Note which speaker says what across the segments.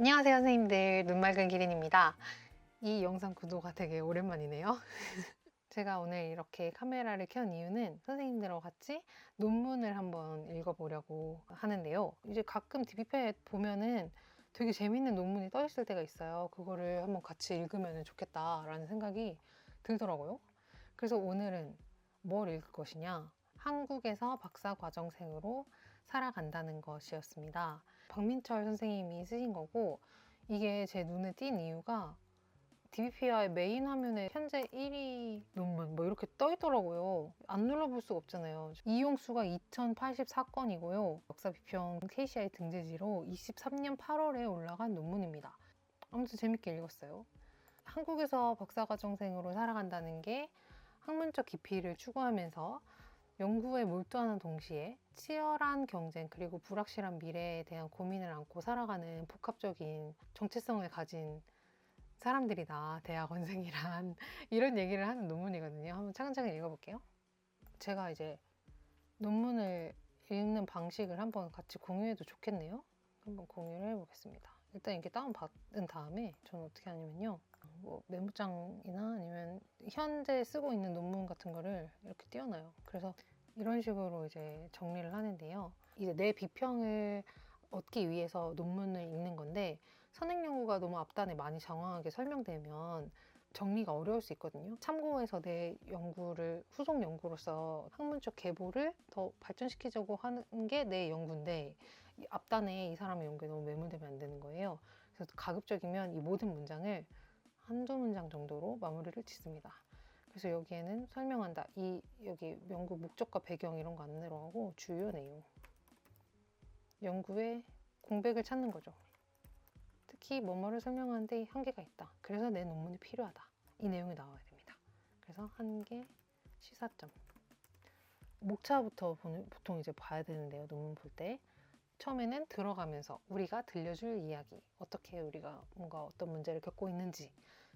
Speaker 1: 안녕하세요 선생님들, 눈맑은 기린입니다. 이 영상 구도가 되게 오랜만이네요. 제가 오늘 이렇게 카메라를 켠 이유는 선생님들과 같이 논문을 한번 읽어보려고 하는데요. 이제 가끔 DBP에 보면은 되게 재밌는 논문이 떠 있을 때가 있어요. 그거를 한번 같이 읽으면 좋겠다라는 생각이 들더라고요. 그래서 오늘은 뭘 읽을 것이냐? 한국에서 박사과정생으로 살아간다는 것이었습니다. 박민철 선생님이 쓰신 거고, 이게 제 눈에 띈 이유가 DBPI 메인 화면에 현재 1위 논문 뭐 이렇게 떠 있더라고요. 안 눌러볼 수가 없잖아요. 이용수가 2084건이고요. 역사 비평 KCI 등재지로 23년 8월에 올라간 논문입니다. 아무튼 재밌게 읽었어요. 한국에서 박사과정생으로 살아간다는 게 학문적 깊이를 추구하면서 연구에 몰두하는 동시에 치열한 경쟁 그리고 불확실한 미래에 대한 고민을 안고 살아가는 복합적인 정체성을 가진 사람들이다, 대학원생이란. 이런 얘기를 하는 논문이거든요. 한번 차근차근 읽어볼게요. 제가 이제 논문을 읽는 방식을 한번 같이 공유해도 좋겠네요. 한번 공유를 해보겠습니다. 일단 이렇게 다운받은 다음에 저는 어떻게 하냐면요, 뭐 메모장이나 아니면 현재 쓰고 있는 논문 같은 거를 이렇게 띄워놔요. 그래서 이런 식으로 이제 정리를 하는데요. 이제 내 비평을 얻기 위해서 논문을 읽는 건데, 선행 연구가 너무 앞단에 많이 장황하게 설명되면 정리가 어려울 수 있거든요. 참고해서 내 연구를 후속 연구로서 학문적 계보를 더 발전시키자고 하는 게 내 연구인데, 이 앞단에 이 사람의 연구에 너무 매몰되면 안 되는 거예요. 그래서 가급적이면 이 모든 문장을 한두 문장 정도로 마무리를 짓습니다. 그래서 여기에는 설명한다, 여기 연구 목적과 배경 이런 거 안 들어가고 주요 내용, 연구의 공백을 찾는 거죠. 특히 뭐뭐를 설명하는데 한계가 있다, 그래서 내 논문이 필요하다, 이 내용이 나와야 됩니다. 그래서 한계, 시사점, 목차부터 보통 이제 봐야 되는데요. 논문 볼 때 처음에는 들어가면서 우리가 들려줄 이야기, 어떻게 우리가 뭔가 어떤 문제를 겪고 있는지,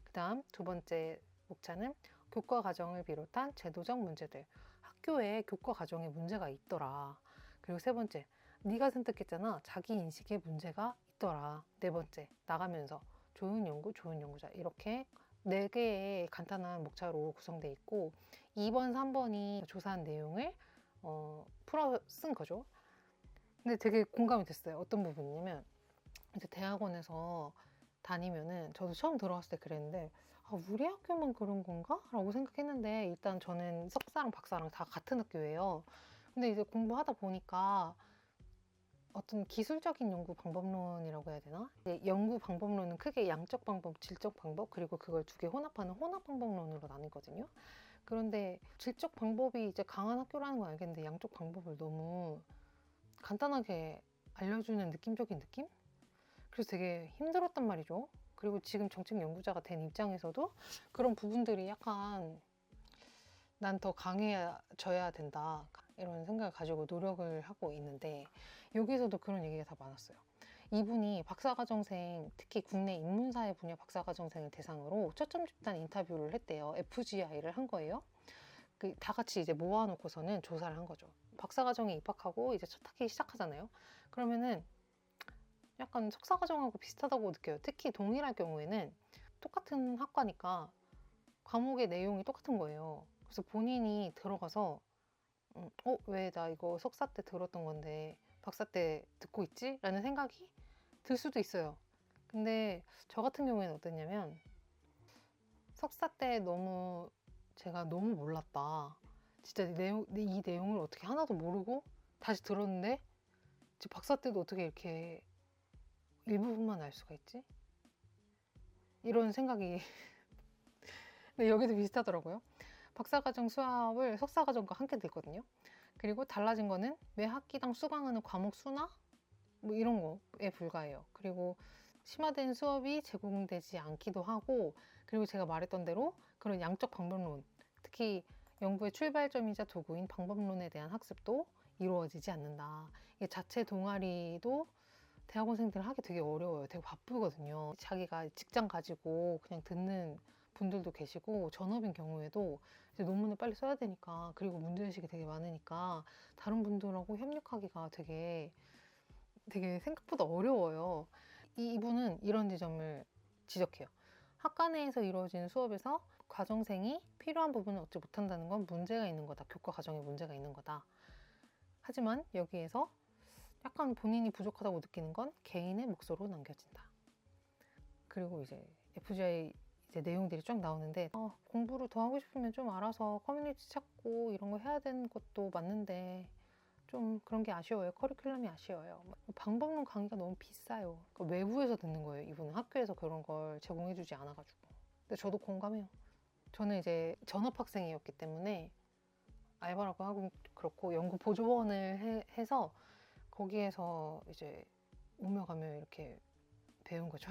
Speaker 1: 그 다음 두 번째 목차는 교과 과정을 비롯한 제도적 문제들, 학교에 교과 과정에 문제가 있더라. 그리고 세 번째, 네가 선택했잖아, 자기 인식에 문제가 있더라. 네 번째, 나가면서 좋은 연구, 좋은 연구자, 이렇게 4개의 간단한 목차로 구성되어 있고, 2번, 3번이 조사한 내용을 풀어 쓴 거죠. 근데 되게 공감이 됐어요. 어떤 부분이냐면, 이제 대학원에서 다니면은, 저도 처음 들어갔을 때 그랬는데, 아, 우리 학교만 그런 건가? 라고 생각했는데, 일단 저는 석사랑 박사랑 다 같은 학교예요. 근데 이제 공부하다 보니까 어떤 기술적인 연구 방법론이라고 해야 되나? 연구 방법론은 크게 양적 방법, 질적 방법, 그리고 그걸 두 개 혼합하는 혼합 방법론으로 나뉘거든요. 그런데 질적 방법이 이제 강한 학교라는 건 알겠는데, 양적 방법을 너무 간단하게 알려주는 느낌적인 느낌? 그래서 되게 힘들었단 말이죠. 그리고 지금 정책 연구자가 된 입장에서도 그런 부분들이 약간 난 더 강해져야 된다, 이런 생각을 가지고 노력을 하고 있는데, 여기서도 그런 얘기가 다 많았어요. 이분이 박사과정생, 특히 국내 인문사회 분야 박사과정생을 대상으로 초점 집단 인터뷰를 했대요. FGI를 한 거예요. 다 같이 이제 모아놓고서는 조사를 한 거죠. 박사과정에 입학하고 이제 첫 학기 시작하잖아요. 그러면은 약간 석사과정하고 비슷하다고 느껴요. 특히 동일할 경우에는 똑같은 학과니까 과목의 내용이 똑같은 거예요. 그래서 본인이 들어가서 왜 나 이거 석사 때 들었던 건데 박사 때 듣고 있지? 라는 생각이 들 수도 있어요. 근데 저 같은 경우에는 어땠냐면, 석사 때 제가 너무 몰랐다, 진짜 이 내용을 어떻게 하나도 모르고 다시 들었는데, 지금 박사 때도 어떻게 이렇게 일부분만 알 수가 있지? 이런 생각이 근데 여기도 비슷하더라고요. 박사과정 수업을 석사과정과 함께 듣거든요. 그리고 달라진 거는 매 학기당 수강하는 과목 수나 뭐 이런 거에 불과해요. 그리고 심화된 수업이 제공되지 않기도 하고, 그리고 제가 말했던 대로 그런 양적 방법론, 특히 연구의 출발점이자 도구인 방법론에 대한 학습도 이루어지지 않는다. 이게 자체 동아리도 대학원생들 하기 되게 어려워요. 되게 바쁘거든요. 자기가 직장 가지고 그냥 듣는 분들도 계시고, 전업인 경우에도 이제 논문을 빨리 써야 되니까, 그리고 문제의식이 되게 많으니까 다른 분들하고 협력하기가 되게 생각보다 어려워요. 이분은 이런 지점을 지적해요. 학과 내에서 이루어지는 수업에서 과정생이 필요한 부분을 얻지 못한다는 건 문제가 있는 거다. 교과 과정에 문제가 있는 거다. 하지만 여기에서 약간 본인이 부족하다고 느끼는 건 개인의 몫으로 남겨진다. 그리고 이제 FGI 이제 내용들이 쫙 나오는데 공부를 더 하고 싶으면 좀 알아서 커뮤니티 찾고 이런 거 해야 되는 것도 맞는데 좀 그런 게 아쉬워요. 커리큘럼이 아쉬워요. 방법론 강의가 너무 비싸요. 그러니까 외부에서 듣는 거예요. 이분은 학교에서 그런 걸 제공해주지 않아가지고. 근데 저도 공감해요. 저는 이제 전업학생이었기 때문에 알바라고 하고 그렇고 연구 보조원을 해서 거기에서 이제 오며 가며 이렇게 배운 거죠.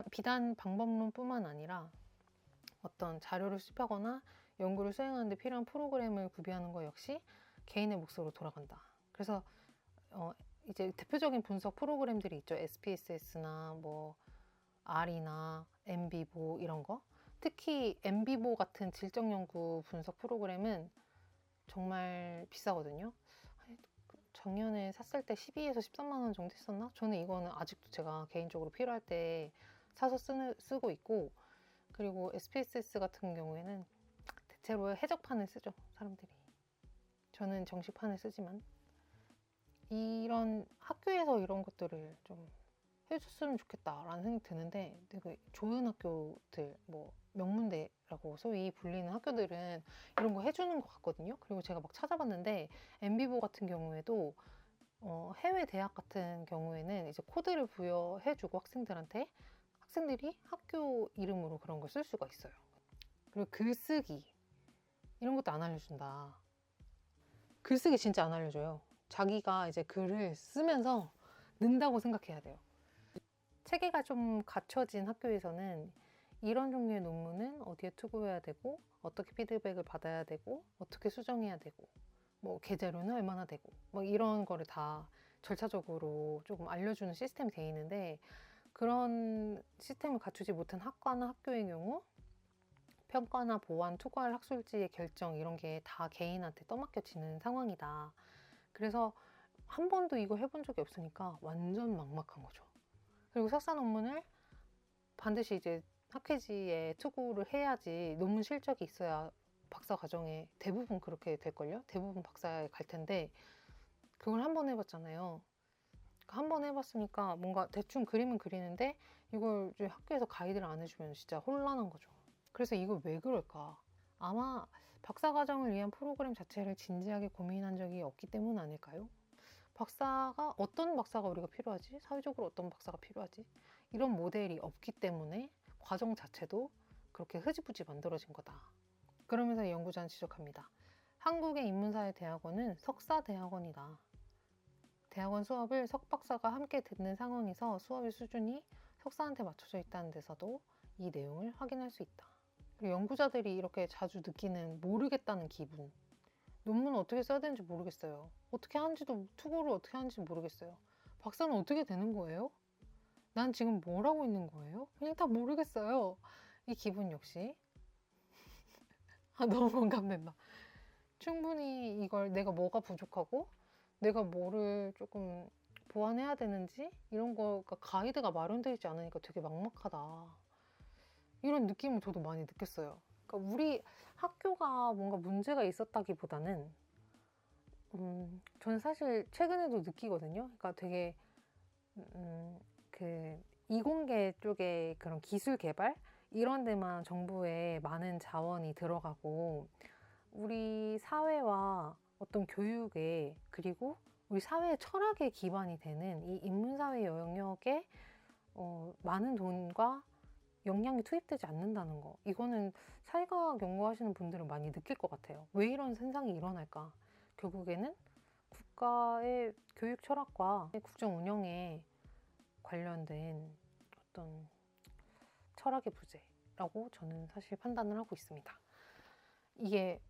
Speaker 1: 비단 방법론뿐만 아니라 어떤 자료를 수집하거나 연구를 수행하는 데 필요한 프로그램을 구비하는 것 역시 개인의 몫으로 돌아간다. 그래서 이제 대표적인 분석 프로그램들이 있죠. SPSS나 뭐 R이나 엠비보 이런 거. 특히 엠비보 같은 질적 연구 분석 프로그램은 정말 비싸거든요. 작년에 샀을 때 12에서 13만 원 정도 했었나? 저는 이거는 아직도 제가 개인적으로 필요할 때 사서 쓰고 있고, 그리고 SPSS 같은 경우에는 대체로 해적판을 쓰죠, 사람들이. 저는 정식판을 쓰지만 이런 학교에서 이런 것들을 좀 해줬으면 좋겠다라는 생각이 드는데 되게 좋은 학교들, 뭐 명문대라고 소위 불리는 학교들은 이런 거 해주는 것 같거든요. 그리고 제가 막 찾아봤는데 엠비보 같은 경우에도 해외 대학 같은 경우에는 이제 코드를 부여해주고 학생들이 학교 이름으로 그런 걸 쓸 수가 있어요. 그리고 글쓰기 이런 것도 안 알려준다. 글쓰기 진짜 안 알려줘요. 자기가 이제 글을 쓰면서 는다고 생각해야 돼요. 체계가 좀 갖춰진 학교에서는 이런 종류의 논문은 어디에 투고해야 되고 어떻게 피드백을 받아야 되고 어떻게 수정해야 되고 뭐 계좌료는 얼마나 되고 뭐 이런 거를 다 절차적으로 조금 알려주는 시스템이 돼 있는데 그런 시스템을 갖추지 못한 학과나 학교의 경우 평가나 보완, 투과할 학술지의 결정 이런 게 다 개인한테 떠맡겨지는 상황이다. 그래서 한 번도 이거 해본 적이 없으니까 완전 막막한 거죠. 그리고 석사 논문을 반드시 이제 학회지에 투구를 해야지 논문 실적이 있어야 박사 과정에 대부분 그렇게 될걸요? 대부분 박사에 갈 텐데 그걸 한 번 해봤잖아요. 한 번 해봤으니까 뭔가 대충 그림은 그리는데 이걸 이제 학교에서 가이드를 안 해주면 진짜 혼란한 거죠. 그래서 이걸 왜 그럴까? 아마 박사 과정을 위한 프로그램 자체를 진지하게 고민한 적이 없기 때문 아닐까요? 어떤 박사가 우리가 필요하지? 사회적으로 어떤 박사가 필요하지? 이런 모델이 없기 때문에 과정 자체도 그렇게 흐지부지 만들어진 거다. 그러면서 연구자는 지적합니다. 한국의 인문사회대학원은 석사대학원이다. 대학원 수업을 석박사가 함께 듣는 상황에서 수업의 수준이 석사한테 맞춰져 있다는 데서도 이 내용을 확인할 수 있다. 그리고 연구자들이 이렇게 자주 느끼는 모르겠다는 기분. 논문을 어떻게 써야 되는지 모르겠어요. 어떻게 하는지도 투고를 어떻게 하는지 모르겠어요. 박사는 어떻게 되는 거예요? 난 지금 뭘 하고 있는 거예요? 그냥 다 모르겠어요. 이 기분 역시 너무 공감된다. 충분히 이걸 내가 뭐가 부족하고 내가 뭐를 조금 보완해야 되는지 이런 거가 가이드가 마련되어 있지 않으니까 되게 막막하다. 이런 느낌을 저도 많이 느꼈어요. 그러니까 우리 학교가 뭔가 문제가 있었다기보다는 저는 사실 최근에도 느끼거든요. 그러니까 되게 그 이공계 쪽에 그런 기술 개발 이런 데만 정부에 많은 자원이 들어가고 우리 사회와 어떤 교육에 그리고 우리 사회의 철학에 기반이 되는 이 인문사회 영역에 많은 돈과 역량이 투입되지 않는다는 거. 이거는 사회과학 연구하시는 분들은 많이 느낄 것 같아요. 왜 이런 현상이 일어날까? 결국에는 국가의 교육 철학과 국정 운영에 관련된 어떤 철학의 부재라고 저는 사실 판단을 하고 있습니다. 이게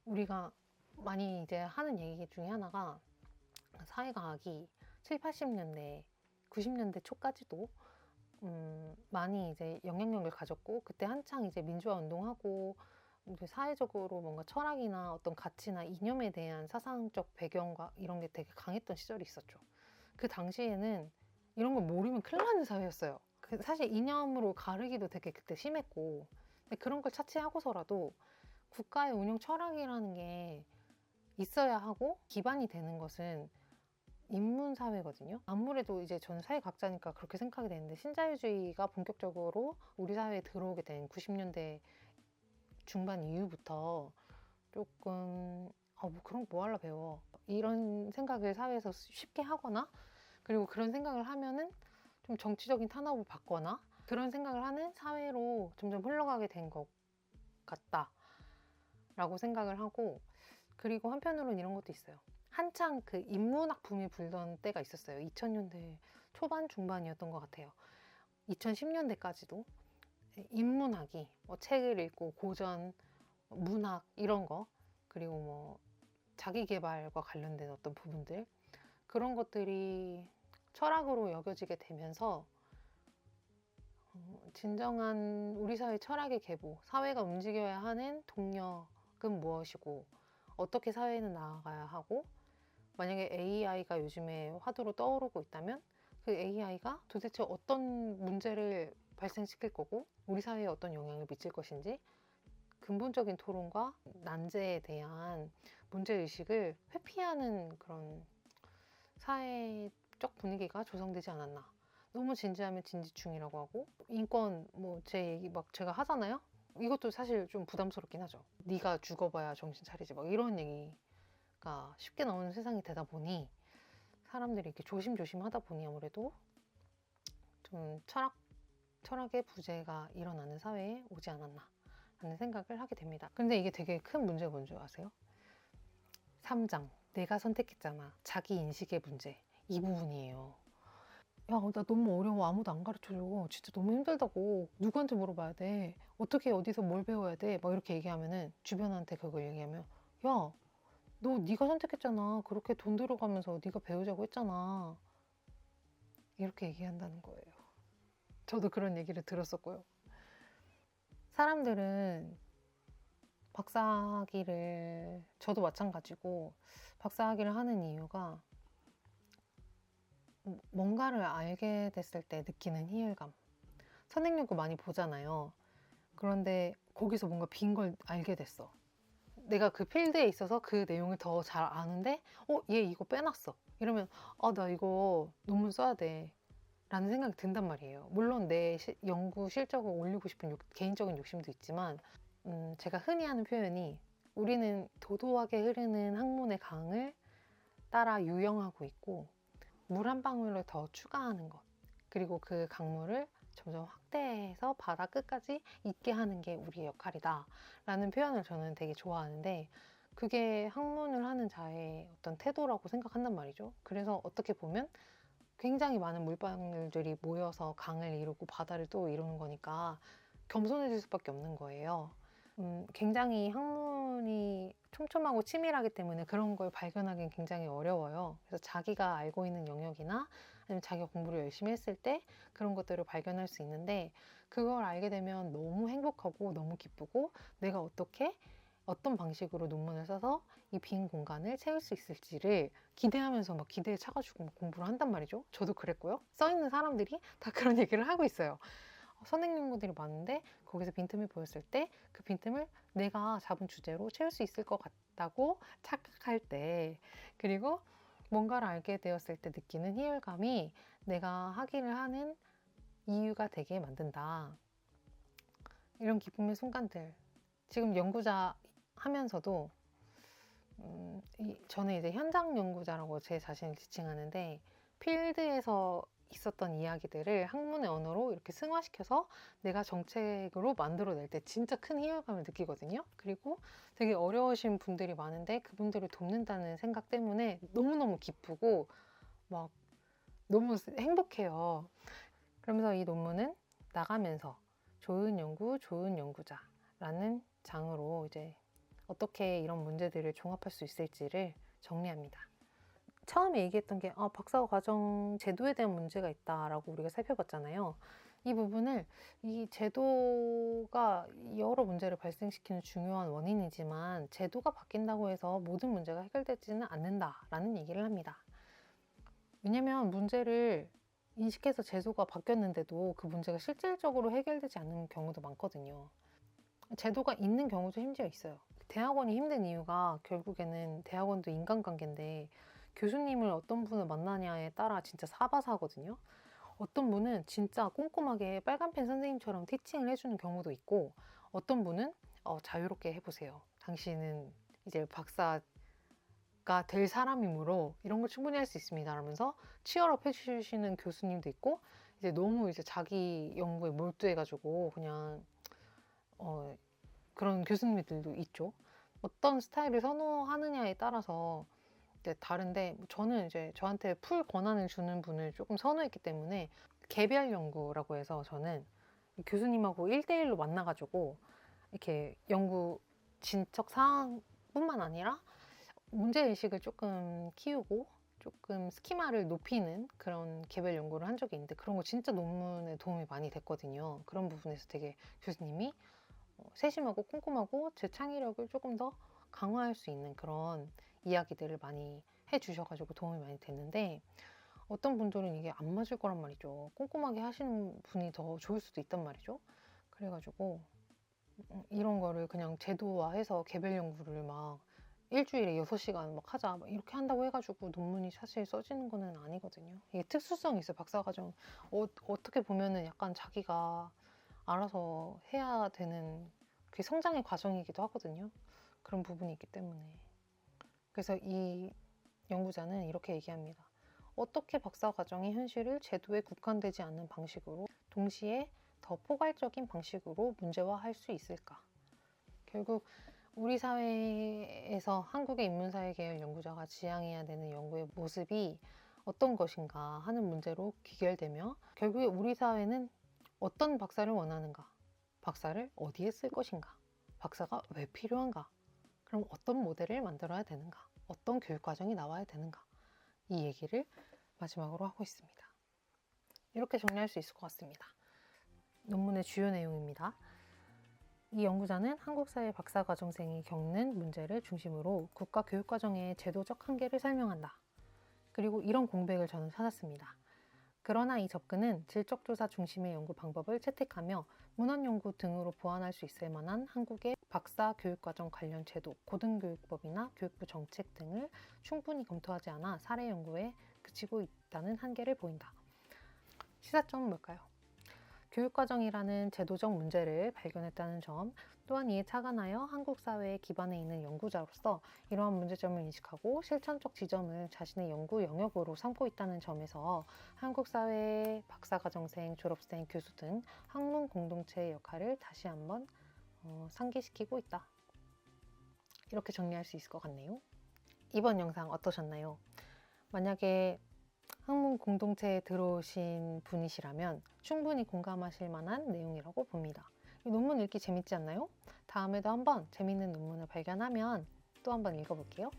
Speaker 1: 우리가 많이 이제 하는 얘기 중에 하나가 사회과학이 7, 80년대, 90년대 초까지도 많이 이제 영향력을 가졌고 그때 한창 이제 민주화 운동하고 이제 사회적으로 뭔가 철학이나 어떤 가치나 이념에 대한 사상적 배경과 이런 게 되게 강했던 시절이 있었죠. 그 당시에는 이런 걸 모르면 큰일 나는 사회였어요. 사실 이념으로 가르기도 되게 그때 심했고, 근데 그런 걸 차치하고서라도 국가의 운영 철학이라는 게 있어야 하고 기반이 되는 것은 인문사회거든요. 아무래도 이제 저는 사회학자니까 그렇게 생각이 되는데, 신자유주의가 본격적으로 우리 사회에 들어오게 된 90년대 중반 이후부터 조금 뭐 그런 거 뭐 하려 배워, 이런 생각을 사회에서 쉽게 하거나, 그리고 그런 생각을 하면은 좀 정치적인 탄압을 받거나, 그런 생각을 하는 사회로 점점 흘러가게 된 것 같다라고 생각을 하고, 그리고 한편으로는 이런 것도 있어요. 한창 그 인문학 붐이 불던 때가 있었어요. 2000년대 초반 중반이었던 것 같아요. 2010년대까지도 인문학이 책을 읽고 고전, 문학 이런 거, 그리고 뭐 자기 개발과 관련된 어떤 부분들, 그런 것들이 철학으로 여겨지게 되면서 진정한 우리 사회 철학의 계보, 사회가 움직여야 하는 동력은 무엇이고, 어떻게 사회는 나아가야 하고, 만약에 AI가 요즘에 화두로 떠오르고 있다면 그 AI가 도대체 어떤 문제를 발생시킬 거고, 우리 사회에 어떤 영향을 미칠 것인지, 근본적인 토론과 난제에 대한 문제의식을 회피하는 그런 사회적 분위기가 조성되지 않았나. 너무 진지하면 진지충이라고 하고, 인권 뭐 제 얘기 막 제가 하잖아요. 이것도 사실 좀 부담스럽긴 하죠. 네가 죽어봐야 정신 차리지 막 이런 얘기가 쉽게 나오는 세상이 되다 보니, 사람들이 이렇게 조심조심 하다 보니 아무래도 좀 철학의 부재가 일어나는 사회에 오지 않았나 하는 생각을 하게 됩니다. 근데 이게 되게 큰 문제가 뭔지 아세요? 3장 내가 선택했잖아, 자기 인식의 문제, 이 부분이에요. 야, 나 너무 어려워. 아무도 안 가르쳐줘. 진짜 너무 힘들다고. 누구한테 물어봐야 돼? 어떻게 어디서 뭘 배워야 돼? 막 이렇게 얘기하면은, 주변한테 그걸 얘기하면, 야, 너 네가 선택했잖아. 그렇게 돈 들어가면서 네가 배우자고 했잖아. 이렇게 얘기한다는 거예요. 저도 그런 얘기를 들었었고요. 사람들은 박사학위를, 저도 마찬가지고 박사학위를 하는 이유가 뭔가를 알게 됐을 때 느끼는 희열감. 선행연구 많이 보잖아요. 그런데 거기서 뭔가 빈 걸 알게 됐어. 내가 그 필드에 있어서 그 내용을 더 잘 아는데, 얘 이거 빼놨어. 이러면, 나 이거 논문 써야 돼. 라는 생각이 든단 말이에요. 물론 내 연구 실적을 올리고 싶은 개인적인 욕심도 있지만, 제가 흔히 하는 표현이, 우리는 도도하게 흐르는 항문의 강을 따라 유영하고 있고, 물 한 방울을 더 추가하는 것, 그리고 그 강물을 점점 확대해서 바다 끝까지 있게 하는 게 우리의 역할이다 라는 표현을 저는 되게 좋아하는데, 그게 학문을 하는 자의 어떤 태도라고 생각한단 말이죠. 그래서 어떻게 보면 굉장히 많은 물방울들이 모여서 강을 이루고 바다를 또 이루는 거니까 겸손해질 수밖에 없는 거예요. 굉장히 학문이 촘촘하고 치밀하기 때문에 그런 걸 발견하기는 굉장히 어려워요. 그래서 자기가 알고 있는 영역이나 아니면 자기가 공부를 열심히 했을 때 그런 것들을 발견할 수 있는데, 그걸 알게 되면 너무 행복하고 너무 기쁘고, 내가 어떻게 어떤 방식으로 논문을 써서 이 빈 공간을 채울 수 있을지를 기대하면서 막 기대에 차가지고 막 공부를 한단 말이죠. 저도 그랬고요. 써 있는 사람들이 다 그런 얘기를 하고 있어요. 선행 연구들이 많은데 거기서 빈틈이 보였을 때 그 빈틈을 내가 잡은 주제로 채울 수 있을 것 같다고 착각할 때, 그리고 뭔가를 알게 되었을 때 느끼는 희열감이 내가 학위를 하는 이유가 되게 만든다. 이런 기쁨의 순간들. 지금 연구자 하면서도 저는 이제 현장 연구자라고 제 자신을 지칭하는데, 필드에서 있었던 이야기들을 학문의 언어로 이렇게 승화시켜서 내가 정책으로 만들어낼 때 진짜 큰 희열감을 느끼거든요. 그리고 되게 어려우신 분들이 많은데 그분들을 돕는다는 생각 때문에 너무너무 기쁘고 막 너무 행복해요. 그러면서 이 논문은 나가면서 좋은 연구, 좋은 연구자라는 장으로 이제 어떻게 이런 문제들을 종합할 수 있을지를 정리합니다. 처음에 얘기했던 게 박사과정 제도에 대한 문제가 있다라고 우리가 살펴봤잖아요. 이 부분을, 이 제도가 여러 문제를 발생시키는 중요한 원인이지만 제도가 바뀐다고 해서 모든 문제가 해결되지는 않는다라는 얘기를 합니다. 왜냐면 문제를 인식해서 제도가 바뀌었는데도 그 문제가 실질적으로 해결되지 않는 경우도 많거든요. 제도가 있는 경우도 심지어 있어요. 대학원이 힘든 이유가 결국에는 대학원도 인간관계인데 교수님을 어떤 분을 만나냐에 따라 진짜 사바사거든요. 어떤 분은 진짜 꼼꼼하게 빨간펜 선생님처럼 티칭을 해주는 경우도 있고 어떤 분은 자유롭게 해보세요. 당신은 이제 박사가 될 사람이므로 이런 걸 충분히 할 수 있습니다. 라면서 치열업 해주시는 교수님도 있고 이제 너무 이제 자기 연구에 몰두해가지고 그냥 그런 교수님들도 있죠. 어떤 스타일을 선호하느냐에 따라서 다른데 저는 이제 저한테 풀 권한을 주는 분을 조금 선호했기 때문에 개별 연구라고 해서 저는 교수님하고 1대1로 만나가지고 이렇게 연구 진척 사항뿐만 아니라 문제의식을 조금 키우고 조금 스키마를 높이는 그런 개별 연구를 한 적이 있는데 그런 거 진짜 논문에 도움이 많이 됐거든요. 그런 부분에서 되게 교수님이 세심하고 꼼꼼하고 제 창의력을 조금 더 강화할 수 있는 그런 이야기들을 많이 해주셔가지고 도움이 많이 됐는데 어떤 분들은 이게 안 맞을 거란 말이죠. 꼼꼼하게 하시는 분이 더 좋을 수도 있단 말이죠. 그래가지고 이런 거를 그냥 제도화해서 개별 연구를 막 일주일에 6시간 막 하자 막 이렇게 한다고 해가지고 논문이 사실 써지는 거는 아니거든요. 이게 특수성이 있어요. 박사과정 어떻게 보면은 약간 자기가 알아서 해야 되는 그게 성장의 과정이기도 하거든요. 그런 부분이 있기 때문에. 그래서 이 연구자는 이렇게 얘기합니다. 어떻게 박사과정이 현실을 제도에 국한되지 않는 방식으로 동시에 더 포괄적인 방식으로 문제화할 수 있을까? 결국 우리 사회에서 한국의 인문사회 계열 연구자가 지향해야 되는 연구의 모습이 어떤 것인가 하는 문제로 귀결되며 결국에 우리 사회는 어떤 박사를 원하는가? 박사를 어디에 쓸 것인가? 박사가 왜 필요한가? 그럼 어떤 모델을 만들어야 되는가? 어떤 교육과정이 나와야 되는가? 이 얘기를 마지막으로 하고 있습니다. 이렇게 정리할 수 있을 것 같습니다. 논문의 주요 내용입니다. 이 연구자는 한국 사회 박사과정생이 겪는 문제를 중심으로 국가 교육과정의 제도적 한계를 설명한다. 그리고 이런 공백을 저는 찾았습니다. 그러나 이 접근은 질적조사 중심의 연구 방법을 채택하며 문헌연구 등으로 보완할 수 있을 만한 한국의 박사 교육과정 관련 제도, 고등교육법이나 교육부 정책 등을 충분히 검토하지 않아 사례 연구에 그치고 있다는 한계를 보인다. 시사점은 뭘까요? 교육과정이라는 제도적 문제를 발견했다는 점, 또한 이에 착안하여 한국 사회에 기반해 있는 연구자로서 이러한 문제점을 인식하고 실천적 지점을 자신의 연구 영역으로 삼고 있다는 점에서 한국 사회의 박사과정생, 졸업생, 교수 등 학문 공동체의 역할을 다시 한번 상기시키고 있다. 이렇게 정리할 수 있을 것 같네요. 이번 영상 어떠셨나요? 만약에 학문 공동체에 들어오신 분이시라면 충분히 공감하실 만한 내용이라고 봅니다. 이 논문 읽기 재밌지 않나요? 다음에도 한번 재밌는 논문을 발견하면 또 한번 읽어볼게요.